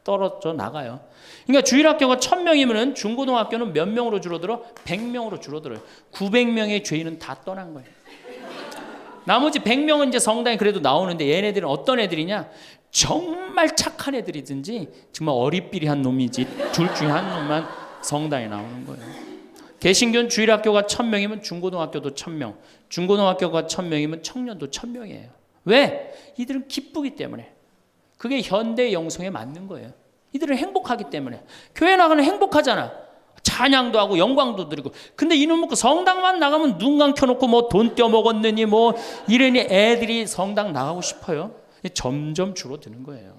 떨어져 나가요. 그러니까 주일학교가 1,000명이면 중고등학교는 몇 명으로 줄어들어? 100명으로 줄어들어요. 900명의 죄인은 다 떠난 거예요. 나머지 100명은 이제 성당에 그래도 나오는데, 얘네들은 어떤 애들이냐? 정말 착한 애들이든지 정말 어리삐리한 놈이지 둘 중에 한 놈만 성당에 나오는 거예요. 개신교는 주일학교가 1,000명이면 중고등학교도 1,000명, 중고등학교가 1,000명이면 청년도 1,000명이에요. 왜? 이들은 기쁘기 때문에. 그게 현대 영성에 맞는 거예요. 이들은 행복하기 때문에. 교회 나가면 행복하잖아. 찬양도 하고 영광도 드리고. 근데 이놈 먹고 성당만 나가면 눈 감켜놓고 뭐 돈 떼어먹었느니 뭐 이러니 애들이 성당 나가고 싶어요. 점점 줄어드는 거예요.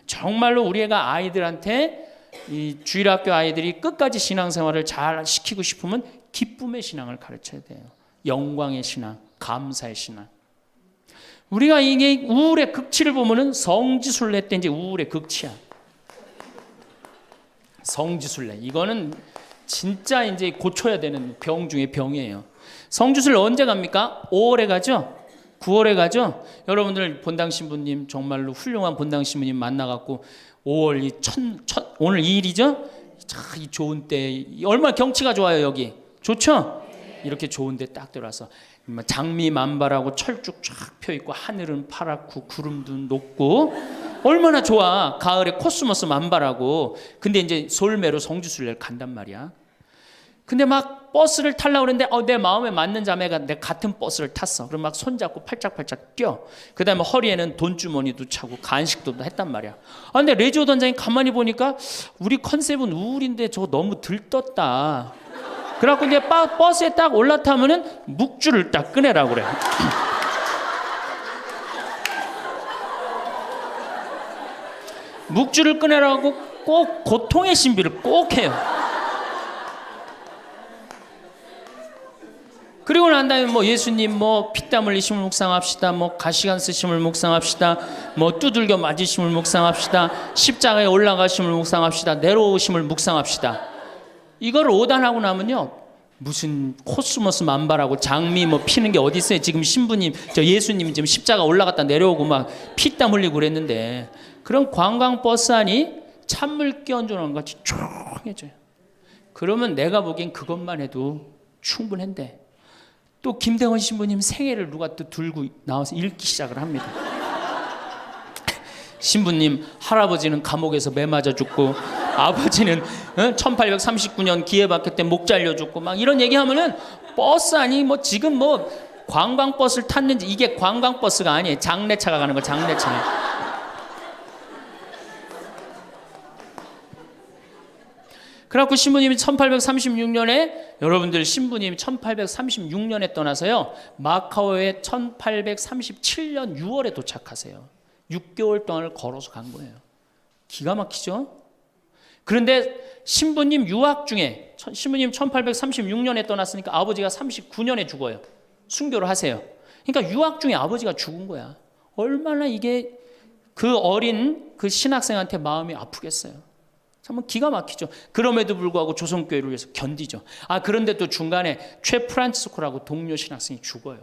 정말로 우리 애가 아이들한테, 이 주일학교 아이들이 끝까지 신앙생활을 잘 시키고 싶으면 기쁨의 신앙을 가르쳐야 돼요. 영광의 신앙, 감사의 신앙. 우리가 이게 우울의 극치를 보면은 성지순례 때 이제 우울의 극치야. 성지순례. 이거는 진짜 이제 고쳐야 되는 병 중에 병이에요. 성지순례 언제 갑니까? 5월에 가죠? 9월에 가죠? 여러분들 본당 신부님 정말로 훌륭한 본당 신부님 만나갖고 5월 오늘 2일이죠? 참 이 좋은 때, 얼마나 경치가 좋아요 여기. 좋죠? 이렇게 좋은 데 딱 들어와서 장미 만발하고 철쭉 쫙 펴있고 하늘은 파랗고 구름도 높고 얼마나 좋아. 가을에 코스모스 만발하고. 근데 이제 솔매로 성지순례를 간단 말이야. 근데 막 버스를 타려고 그러는데 내 마음에 맞는 자매가 내 같은 버스를 탔어. 그럼 막 손잡고 팔짝팔짝 뛰어. 그 다음에 허리에는 돈주머니도 차고 간식도 했단 말이야. 근데 레지오 단장이 가만히 보니까 우리 컨셉은 우울인데 저거 너무 들떴다. 그래갖고 이제 버스에 딱 올라타면은 묵주를 딱 꺼내라고 그래. 묵주를 꺼내라고 꼭 고통의 신비를 꼭 해요. 그리고 난 다음에 뭐 예수님 뭐 피땀 흘리심을 묵상합시다. 뭐 가시관 쓰심을 묵상합시다. 뭐 두들겨 맞으심을 묵상합시다. 십자가에 올라가심을 묵상합시다. 내려오심을 묵상합시다. 이걸 오단하고 나면요, 무슨 코스모스 만발하고 장미 뭐 피는 게 어디 있어요. 지금 신부님, 저 예수님이 지금 십자가 올라갔다 내려오고 막 피땀 흘리고 그랬는데, 그런 관광버스 안이 찬물 끼얹어놓은 것 같이 조용해져요. 그러면 내가 보기엔 그것만 해도 충분한데, 또 김대원 신부님 생애를 누가 또 들고 나와서 읽기 시작을 합니다. 신부님 할아버지는 감옥에서 매 맞아 죽고, 아버지는 1839년 기회박해 때 목 잘려 죽고, 막 이런 얘기하면은 버스 아니 뭐 지금 뭐 관광버스를 탔는지, 이게 관광버스가 아니에요. 장례차가 가는 거, 장례차. 그래갖고 신부님이 1836년에, 여러분들 신부님이 1836년에 떠나서요, 마카오에 1837년 6월에 도착하세요. 6개월 동안을 걸어서 간 거예요. 기가 막히죠? 그런데 신부님 유학 중에, 신부님 1836년에 떠났으니까 아버지가 39년에 죽어요. 순교를 하세요. 그러니까 유학 중에 아버지가 죽은 거야. 얼마나 이게 그 어린 그 신학생한테 마음이 아프겠어요. 정말 기가 막히죠. 그럼에도 불구하고 조선교회를 위해서 견디죠. 그런데 또 중간에 최 프란치스코라고 동료 신학생이 죽어요.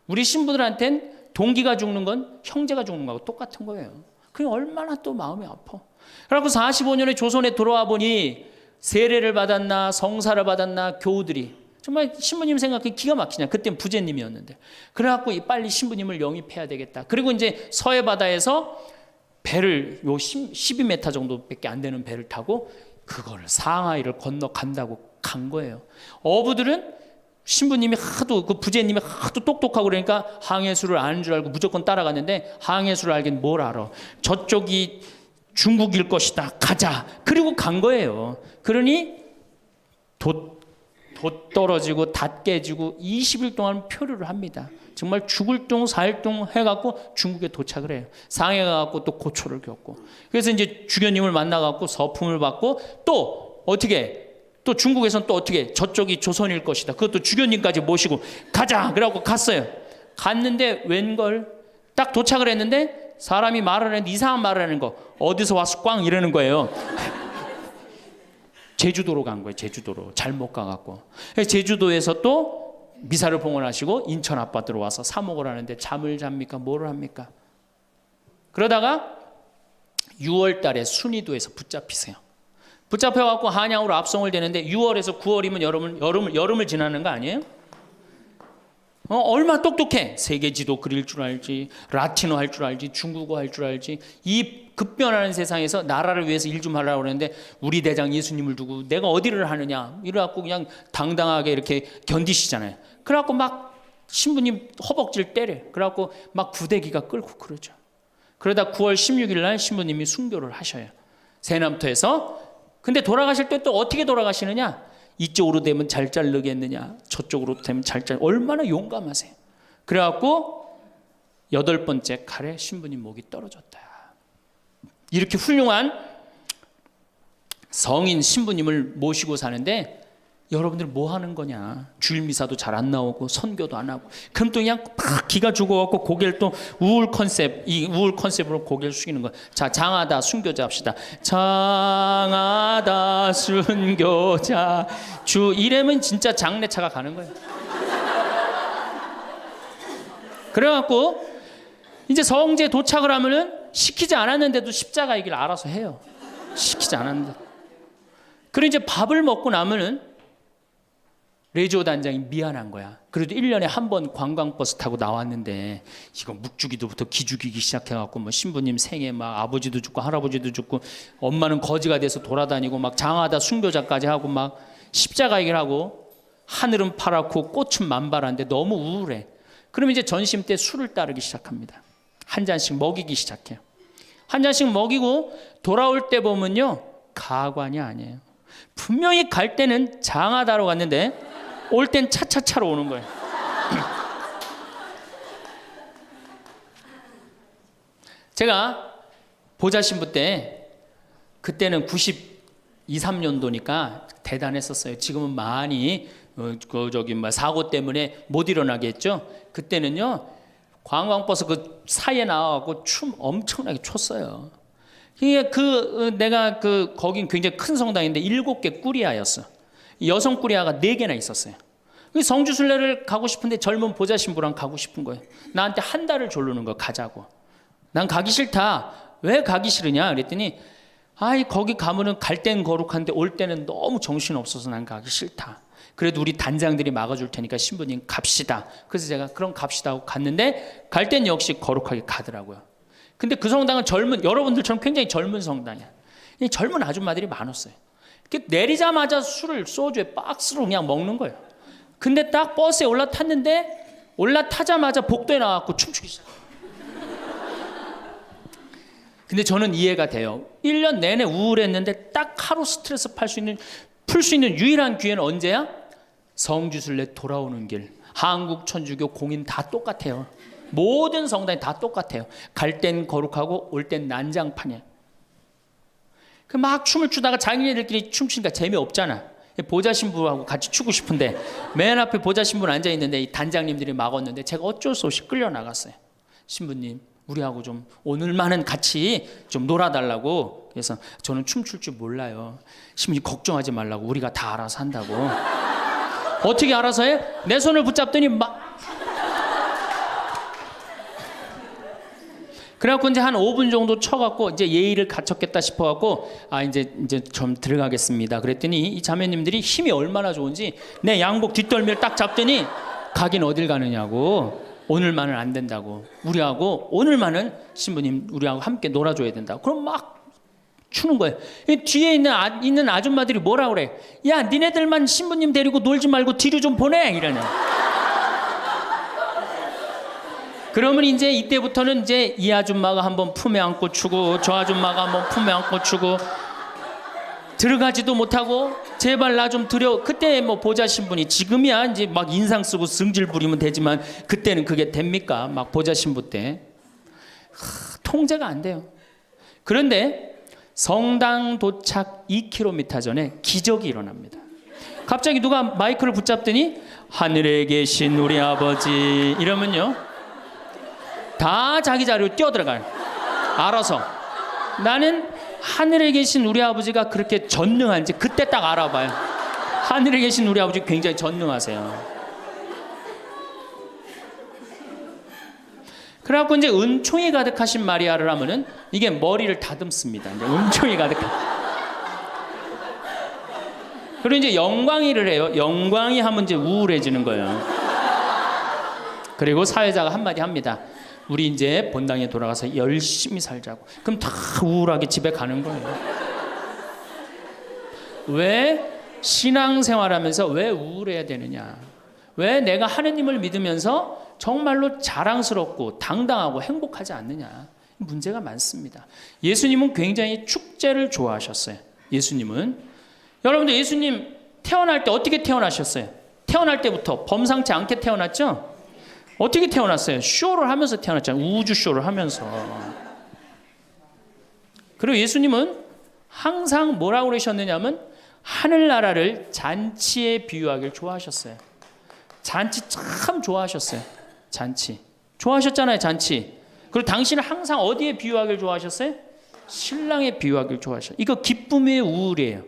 우리 신부들한텐 동기가 죽는 건 형제가 죽는 거하고 똑같은 거예요. 그게 얼마나 또 마음이 아파. 그래서 45년에 조선에 돌아와 보니 세례를 받았나 성사를 받았나 교우들이, 정말 신부님 생각해 기가 막히냐. 그땐 부제님이었는데. 그래갖고 빨리 신부님을 영입해야 되겠다. 그리고 이제 서해 바다에서 배를 12m 정도밖에 안 되는 배를 타고 그거를 상하이를 건너간다고 간 거예요. 어부들은 신부님이 하도 그 부제님이 하도 똑똑하고 그러니까 항해수를 아는 줄 알고 무조건 따라갔는데 항해수를 알긴 뭘 알아. 저쪽이 중국일 것이다. 가자. 그리고 간 거예요. 그러니 돛 떨어지고 닷 깨지고 20일 동안 표류를 합니다. 정말 죽을 둥 살 둥 해갖고 중국에 도착을 해요. 상해 가갖고 또 고초를 겪고. 그래서 이제 주교님을 만나갖고 서품을 받고 또 어떻게 또 중국에서는 또 어떻게 저쪽이 조선일 것이다. 그것도 주교님까지 모시고 가자. 그래갖고 갔어요. 갔는데 웬걸 딱 도착을 했는데 사람이 말을 했는데 이상한 말을 하는 거. 어디서 와서 꽝 이러는 거예요. 제주도로 간 거예요. 제주도로. 잘못 가갖고. 제주도에서 또 미사를 봉헌하시고 인천 아파트로 와서 사목을 하는데 잠을 잡니까? 뭐를 합니까? 그러다가 6월 달에 순이도에서 붙잡히세요. 붙잡혀갖고 한양으로 압송을 되는데 6월에서 9월이면 여름을 지나는 거 아니에요? 얼마 똑똑해. 세계 지도 그릴 줄 알지, 라틴어 할 줄 알지, 중국어 할 줄 알지. 이 급변하는 세상에서 나라를 위해서 일 좀 하려고 그러는데 우리 대장 예수님을 두고 내가 어디를 하느냐 이래갖고 그냥 당당하게 이렇게 견디시잖아요. 그래갖고 막 신부님 허벅지를 때려. 그래갖고 막 구데기가 끓고 그러죠. 그러다 9월 16일 날 신부님이 순교를 하셔요. 새남터에서. 근데 돌아가실 때 또 어떻게 돌아가시느냐? 이쪽으로 되면 잘 자르겠느냐, 저쪽으로 되면 잘 얼마나 용감하세요. 그래갖고 8번째 칼에 신부님 목이 떨어졌다. 이렇게 훌륭한 성인 신부님을 모시고 사는데 여러분들 뭐 하는 거냐? 주일 미사도 잘 안 나오고 선교도 안 하고 그럼 또 그냥 딱 기가 죽어갖고 고개를 또 우울 컨셉으로 고개를 숙이는 거야. 자, 장하다 순교자 합시다. 장하다 순교자 주 이래면 진짜 장례차가 가는 거예요. 그래갖고 이제 성지에 도착을 하면은 시키지 않았는데도 십자가의 길 알아서 해요. 시키지 않았는데. 그리고 이제 밥을 먹고 나면은 레지오 단장이 미안한 거야. 그래도 1년에 한 번 관광버스 타고 나왔는데 이거 묵주기도부터 기죽이기 시작해갖고 뭐 신부님 생에 막 아버지도 죽고 할아버지도 죽고 엄마는 거지가 돼서 돌아다니고 막 장하다 순교자까지 하고 막 십자가 얘기를 하고 하늘은 파랗고 꽃은 만발한데 너무 우울해. 그럼 이제 전심 때 술을 따르기 시작합니다. 한 잔씩 먹이기 시작해요. 한 잔씩 먹이고 돌아올 때 보면요 가관이 아니에요. 분명히 갈 때는 장하다로 갔는데 올 땐 차차차로 오는 거예요. 제가 보좌 신부 때 그때는 92, 3년도니까 대단했었어요. 지금은 많이 사고 때문에 못 일어나게 했죠. 그때는요 관광버스 그 사이에 나와갖고 춤 엄청나게 췄어요. 내가 거긴 굉장히 큰 성당인데 7개 꾸리아였어. 여성 꾸리아가 4개나 있었어요. 성주순례를 가고 싶은데 젊은 보좌 신부랑 가고 싶은 거예요. 나한테 한 달을 조르는 거 가자고. 난 가기 싫다. 왜 가기 싫으냐? 그랬더니 거기 가면은 갈 땐 거룩한데 올 때는 너무 정신 없어서 난 가기 싫다. 그래도 우리 단장들이 막아줄 테니까 신부님 갑시다. 그래서 제가 그럼 갑시다 하고 갔는데 갈 땐 역시 거룩하게 가더라고요. 근데 그 성당은 여러분들처럼 굉장히 젊은 성당이야. 젊은 아줌마들이 많았어요. 내리자마자 술을 소주에 박스로 그냥 먹는 거예요. 근데 딱 버스에 올라타자마자 복도에 나와서 춤추기 시작해요. 근데 저는 이해가 돼요. 1년 내내 우울했는데 딱 하루 스트레스 풀 수 있는 유일한 기회는 언제야? 성주순례 돌아오는 길. 한국 천주교 공인 다 똑같아요. 모든 성당이 다 똑같아요. 갈 땐 거룩하고 올 땐 난장판이에요. 막 춤을 추다가 자기네들끼리 춤추니까 재미없잖아. 보좌 신부하고 같이 추고 싶은데 맨 앞에 보좌 신부는 앉아있는데 이 단장님들이 막았는데 제가 어쩔 수 없이 끌려나갔어요. 신부님 우리하고 좀 오늘만은 같이 좀 놀아달라고. 그래서 저는 춤출 줄 몰라요. 신부님 걱정하지 말라고 우리가 다 알아서 한다고. 어떻게 알아서 해? 내 손을 붙잡더니 그래갖고 이제 한 5분 정도 쳐갖고 이제 예의를 갖췄겠다 싶어갖고 이제 좀 들어가겠습니다. 그랬더니 이 자매님들이 힘이 얼마나 좋은지 내 양복 뒷덜미를 딱 잡더니 가긴 어딜 가느냐고. 오늘만은 안 된다고. 우리하고 오늘만은 신부님 우리하고 함께 놀아줘야 된다고. 그럼 막 추는 거예요. 이 뒤에 있는 아줌마들이 뭐라 그래? 야, 니네들만 신부님 데리고 놀지 말고 뒤로 좀 보내 이러네. 그러면 이제 이때부터는 이제 이 아줌마가 한번 품에 안고 추고 저 아줌마가 한번 품에 안고 추고 들어가지도 못하고 제발 나 좀 들여. 그때 뭐 보좌 신부니 지금이야 이제 막 인상 쓰고 승질 부리면 되지만 그때는 그게 됩니까? 막 보좌 신부 때 통제가 안 돼요. 그런데 성당 도착 2km 전에 기적이 일어납니다. 갑자기 누가 마이크를 붙잡더니 하늘에 계신 우리 아버지 이러면요 다 자기 자리로 뛰어들어가요. 알아서. 나는 하늘에 계신 우리 아버지가 그렇게 전능한지 그때 딱 알아봐요. 하늘에 계신 우리 아버지 굉장히 전능하세요. 그래갖고 이제 은총이 가득하신 마리아를 하면은 이게 머리를 다듬습니다. 이제 은총이 가득한. 그리고 이제 영광이를 해요. 영광이 하면 이제 우울해지는 거예요. 그리고 사회자가 한마디 합니다. 우리 이제 본당에 돌아가서 열심히 살자고. 그럼 다 우울하게 집에 가는 거예요. 왜 신앙생활하면서 왜 우울해야 되느냐? 왜 내가 하느님을 믿으면서 정말로 자랑스럽고 당당하고 행복하지 않느냐? 문제가 많습니다. 예수님은 굉장히 축제를 좋아하셨어요. 예수님은 여러분들 예수님 태어날 때 어떻게 태어나셨어요? 태어날 때부터 범상치 않게 태어났죠? 어떻게 태어났어요? 쇼를 하면서 태어났잖아요. 우주 쇼를 하면서. 그리고 예수님은 항상 뭐라고 그러셨느냐면 하늘나라를 잔치에 비유하길 좋아하셨어요. 잔치 참 좋아하셨어요. 잔치 좋아하셨잖아요. 잔치. 그리고 당신은 항상 어디에 비유하길 좋아하셨어요? 신랑에 비유하길 좋아하셨어요. 이거 기쁨이에요, 우울이에요?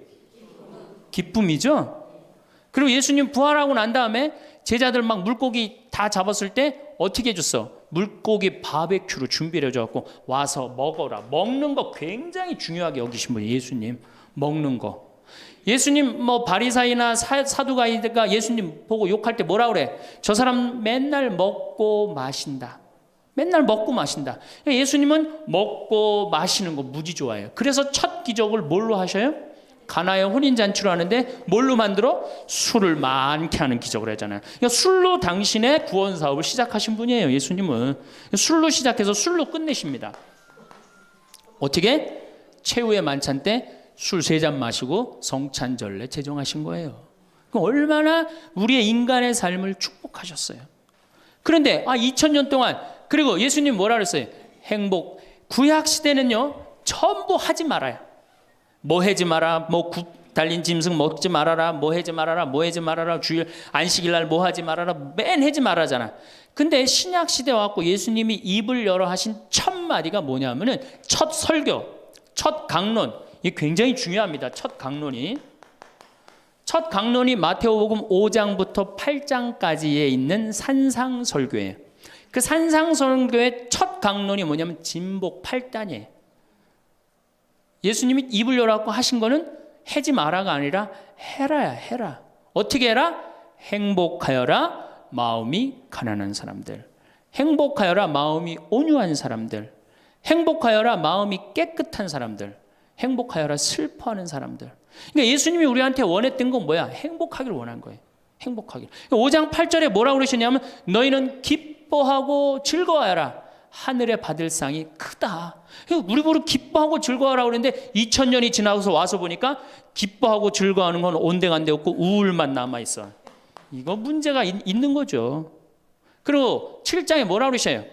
기쁨이죠. 그리고 예수님 부활하고 난 다음에 제자들 막 물고기 다 잡았을 때 어떻게 해줬어? 물고기 바베큐로 준비를 해줘갖고 와서 먹어라. 먹는 거 굉장히 중요하게 여기신 분이 예수님. 먹는 거. 예수님 뭐 바리사이나 사두가이가 예수님 보고 욕할 때 뭐라 그래? 저 사람 맨날 먹고 마신다. 맨날 먹고 마신다. 예수님은 먹고 마시는 거 무지 좋아해요. 그래서 첫 기적을 뭘로 하셔요? 가나의 혼인잔치로 하는데 뭘로 만들어? 술을 많게 하는 기적을 하잖아요. 그러니까 술로 당신의 구원 사업을 시작하신 분이에요. 예수님은 술로 시작해서 술로 끝내십니다. 어떻게? 최후의 만찬 때 술 3잔 마시고 성찬전례 제정하신 거예요. 그럼 얼마나 우리의 인간의 삶을 축복하셨어요. 그런데 2000년 동안 그리고 예수님 뭐라 그랬어요? 행복. 구약 시대는요 전부 하지 말아요. 뭐 하지 마라, 뭐 달린 짐승 먹지 말아라, 뭐 하지 말아라, 뭐 하지 말아라, 주일 안식일 날 뭐 하지 말아라, 맨 하지 말아잖아. 근데 신약 시대 와갖고 예수님이 입을 열어 하신 첫 마디가 뭐냐면은 첫 설교, 첫 강론. 이게 굉장히 중요합니다. 첫 강론이 마태복음 5장부터 8장까지에 있는 산상설교예요. 그 산상설교의 첫 강론이 뭐냐면 진복 8단이에요. 예수님이 입을 열어갖고 하신 거는 하지 마라가 아니라 해라야, 해라. 어떻게 해라? 행복하여라 마음이 가난한 사람들, 행복하여라 마음이 온유한 사람들, 행복하여라 마음이 깨끗한 사람들, 행복하여라 슬퍼하는 사람들. 그러니까 예수님이 우리한테 원했던 건 뭐야? 행복하기를 원한 거예요. 행복하기를. 5장 8절에 뭐라고 그러셨냐면 너희는 기뻐하고 즐거워하라. 하늘에 받을 상이 크다. 우리 보러 기뻐하고 즐거워하라고 그랬는데 2000년이 지나서 와서 보니까 기뻐하고 즐거워하는 건 온데간데 없고 우울만 남아있어. 이거 문제가 있는 거죠. 그리고 7장에 뭐라고 그러셔요?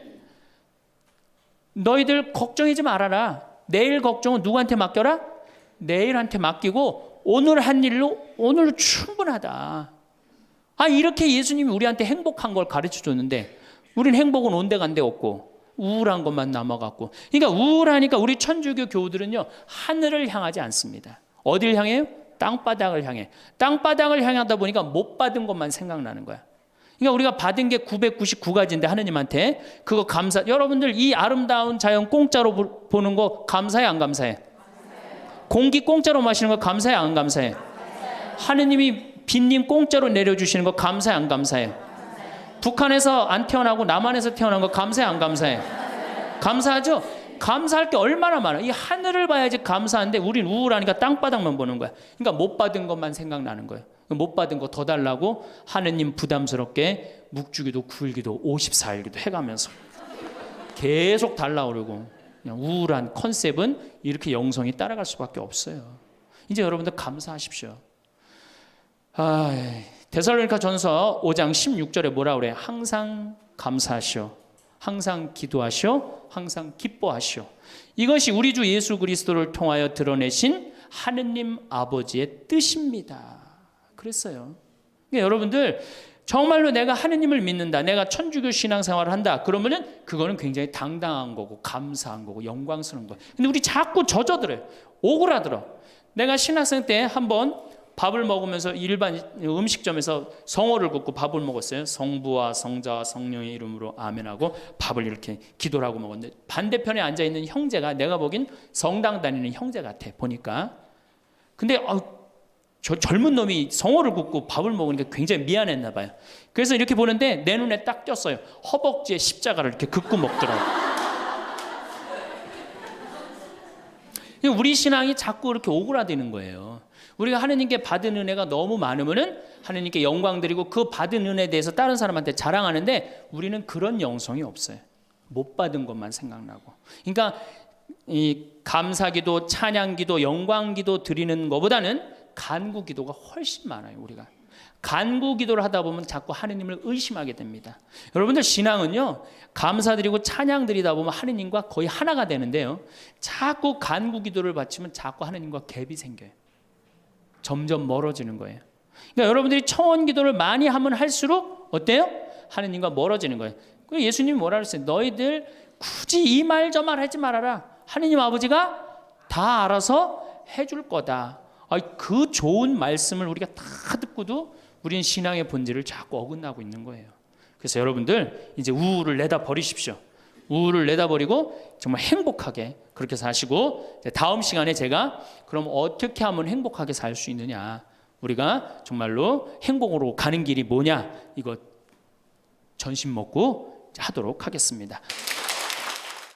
너희들 걱정하지 말아라. 내일 걱정은 누구한테 맡겨라? 내일한테 맡기고 오늘 한 일로 오늘 충분하다. 이렇게 예수님이 우리한테 행복한 걸 가르쳐 줬는데 우린 행복은 온데간데 없고 우울한 것만 남아갖고. 그러니까 우울하니까 우리 천주교 교우들은요 하늘을 향하지 않습니다. 어딜 향해요? 땅바닥을 향해. 땅바닥을 향하다 보니까 못 받은 것만 생각나는 거야. 그러니까 우리가 받은 게 999가지인데 하느님한테 그거 감사. 여러분들 이 아름다운 자연 공짜로 보는 거 감사해 안 감사해? 공기 공짜로 마시는 거 감사해 안 감사해? 하느님이 빈님 공짜로 내려주시는 거 감사해 안 감사해? 북한에서 안 태어나고 남한에서 태어난 거 감사해 안 감사해? 감사하죠? 감사할 게 얼마나 많아. 이 하늘을 봐야지 감사한데 우린 우울하니까 땅바닥만 보는 거야. 그러니까 못 받은 것만 생각나는 거예요. 못 받은 거 더 달라고 하느님 부담스럽게 묵주기도 9일기도 54일기도 해가면서 계속 달라고 그러고, 그냥 우울한 컨셉은 이렇게 영성이 따라갈 수밖에 없어요. 이제 여러분들 감사하십시오. 데살로니가 전서 5장 16절에 뭐라 그래? 항상 감사하시오, 항상 기도하시오, 항상 기뻐하시오. 이것이 우리 주 예수 그리스도를 통하여 드러내신 하느님 아버지의 뜻입니다. 그랬어요. 그러니까 여러분들 정말로 내가 하느님을 믿는다, 내가 천주교 신앙생활을 한다, 그러면은 그거는 굉장히 당당한 거고 감사한 거고 영광스러운 거예요. 근데 우리 자꾸 젖어들어요. 오그라들어. 내가 신학생 때 한번 밥을 먹으면서 일반 음식점에서 성호를 긋고 밥을 먹었어요. 성부와 성자와 성령의 이름으로 아멘하고 밥을 이렇게 기도를 하고 먹었는데, 반대편에 앉아있는 형제가 내가 보긴 성당 다니는 형제 같아 보니까. 근데 저 젊은 놈이 성호를 긋고 밥을 먹으니까 굉장히 미안했나 봐요. 그래서 이렇게 보는데 내 눈에 딱 띄었어요. 허벅지에 십자가를 이렇게 긋고 먹더라고요. 우리 신앙이 자꾸 이렇게 오그라드는 거예요. 우리가 하느님께 받은 은혜가 너무 많으면은 하느님께 영광 드리고 그 받은 은혜에 대해서 다른 사람한테 자랑하는데, 우리는 그런 영성이 없어요. 못 받은 것만 생각나고. 그러니까 이 감사기도, 찬양기도, 영광기도 드리는 것보다는 간구기도가 훨씬 많아요. 우리가 간구기도를 하다 보면 자꾸 하느님을 의심하게 됩니다. 여러분들 신앙은요, 감사드리고 찬양드리다 보면 하느님과 거의 하나가 되는데요, 자꾸 간구기도를 바치면 자꾸 하느님과 갭이 생겨요. 점점 멀어지는 거예요. 그러니까 여러분들이 청원기도를 많이 하면 할수록 어때요? 하느님과 멀어지는 거예요. 예수님이 뭐라 그랬어요? 너희들 굳이 이 말 저 말 하지 말아라. 하느님 아버지가 다 알아서 해줄 거다. 그 좋은 말씀을 우리가 다 듣고도 우리는 신앙의 본질을 자꾸 어긋나고 있는 거예요. 그래서 여러분들 이제 우울을 내다 버리십시오. 우울을 내다 버리고 정말 행복하게 그렇게 사시고, 다음 시간에 제가 그럼 어떻게 하면 행복하게 살 수 있느냐, 우리가 정말로 행복으로 가는 길이 뭐냐, 이거 전심 먹고 하도록 하겠습니다.